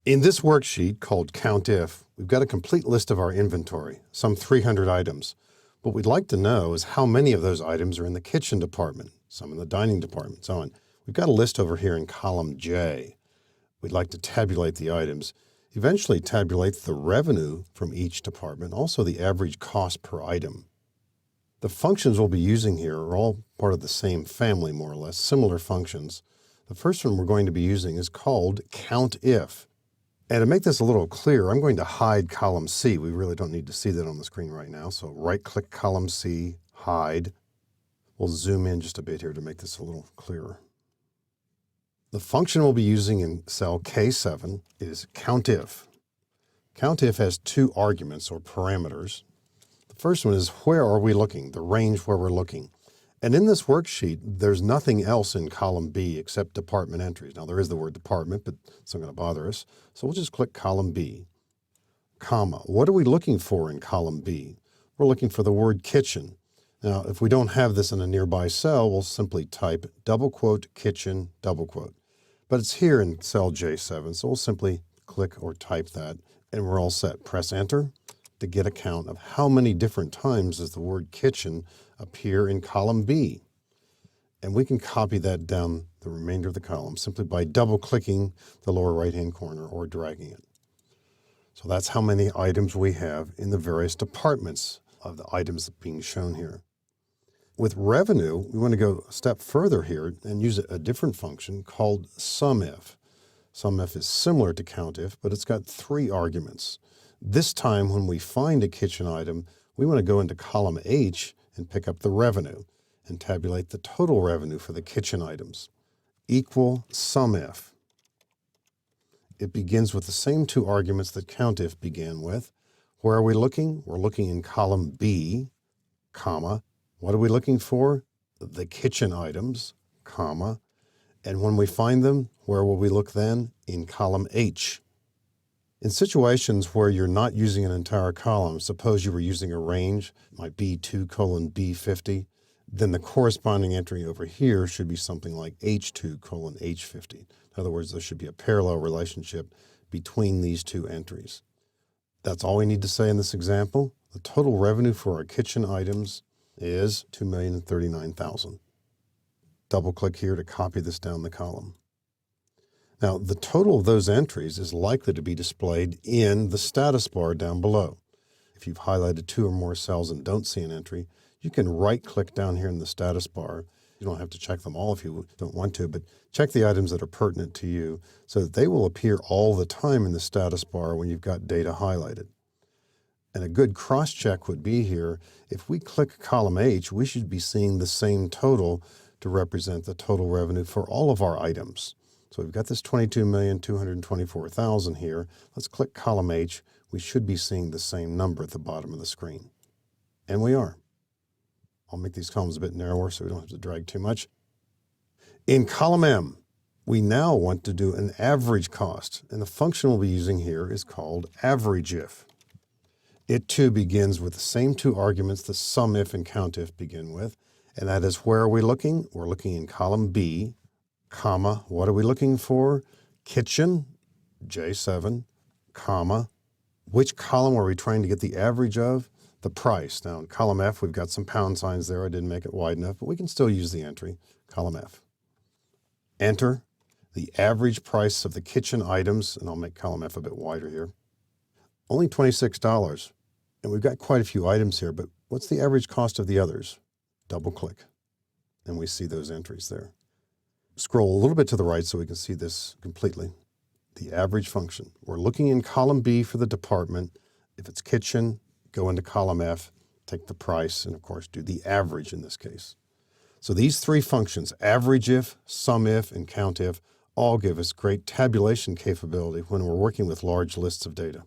In this worksheet called COUNTIF, we've got a complete list of our inventory, some 300 items. What we'd like to know is how many of those items are in the kitchen department, some in the dining department, so on. We've got a list over here in column J. We'd like to tabulate the items, eventually tabulate the revenue from each department, also the average cost per item. The functions we'll be using here are all part of the same family, more or less, similar functions. The first one we're going to be using is called COUNTIF. And to make this a little clearer, I'm going to hide column C. We really don't need to see that on the screen right now. So right-click column C, hide. We'll zoom in just a bit here to make this a little clearer. The function we'll be using in cell K7 is COUNTIF. COUNTIF has two arguments or parameters. The first one is where are we looking, the range where we're looking. And in this worksheet, there's nothing else in column B except department entries. Now there is the word department, but it's not going to bother us. So we'll just click column B, comma. What are we looking for in column B? We're looking for the word kitchen. Now, if we don't have this in a nearby cell, we'll simply type double quote kitchen, double quote. But it's here in cell J7, so we'll simply click or type that, and we're all set. Press enter to get a count of how many different times does the word kitchen appear in column B. And we can copy that down the remainder of the column simply by double-clicking the lower right-hand corner or dragging it. So that's how many items we have in the various departments of the items being shown here. With revenue, we want to go a step further here and use a different function called SUMIF. SUMIF is similar to COUNTIF, but it's got three arguments. This time, when we find a kitchen item, we want to go into column H and pick up the revenue and tabulate the total revenue for the kitchen items. Equal SUMIF. It begins with the same two arguments that COUNTIF began with. Where are we looking? We're looking in column B, comma. What are we looking for? The kitchen items, comma. And when we find them, where will we look then? In column H. In situations where you're not using an entire column, suppose you were using a range, like B2 colon B50, then the corresponding entry over here should be something like H2 colon H50. In other words, there should be a parallel relationship between these two entries. That's all we need to say in this example. The total revenue for our kitchen items is $2,039,000. Double click here to copy this down the column. Now, the total of those entries is likely to be displayed in the status bar down below. If you've highlighted two or more cells and don't see an entry, you can right-click down here in the status bar. You don't have to check them all if you don't want to, but check the items that are pertinent to you so that they will appear all the time in the status bar when you've got data highlighted. And a good cross-check would be here, if we click column H, we should be seeing the same total to represent the total revenue for all of our items. So we've got this $22,224,000 here. Let's click column H. We should be seeing the same number at the bottom of the screen. And we are. I'll make these columns a bit narrower so we don't have to drag too much. In column M, we now want to do an average cost. And the function we'll be using here is called AVERAGEIF. It too begins with the same two arguments the SUMIF and COUNTIF begin with. And that is, where are we looking? We're looking in column B, comma, what are we looking for? Kitchen, J7, comma. Which column are we trying to get the average of? The price. Now in column F, we've got some pound signs there. I didn't make it wide enough, but we can still use the entry, column F. Enter the average price of the kitchen items, and I'll make column F a bit wider here. Only $26. And we've got quite a few items here, but what's the average cost of the others? Double click, and we see those entries there. Scroll a little bit to the right so we can see this completely. The average function. We're looking in column B for the department. If it's kitchen, go into column F, take the price, and of course do the average in this case. So these three functions, AVERAGEIF, SUMIF, and COUNTIF, all give us great tabulation capability when we're working with large lists of data.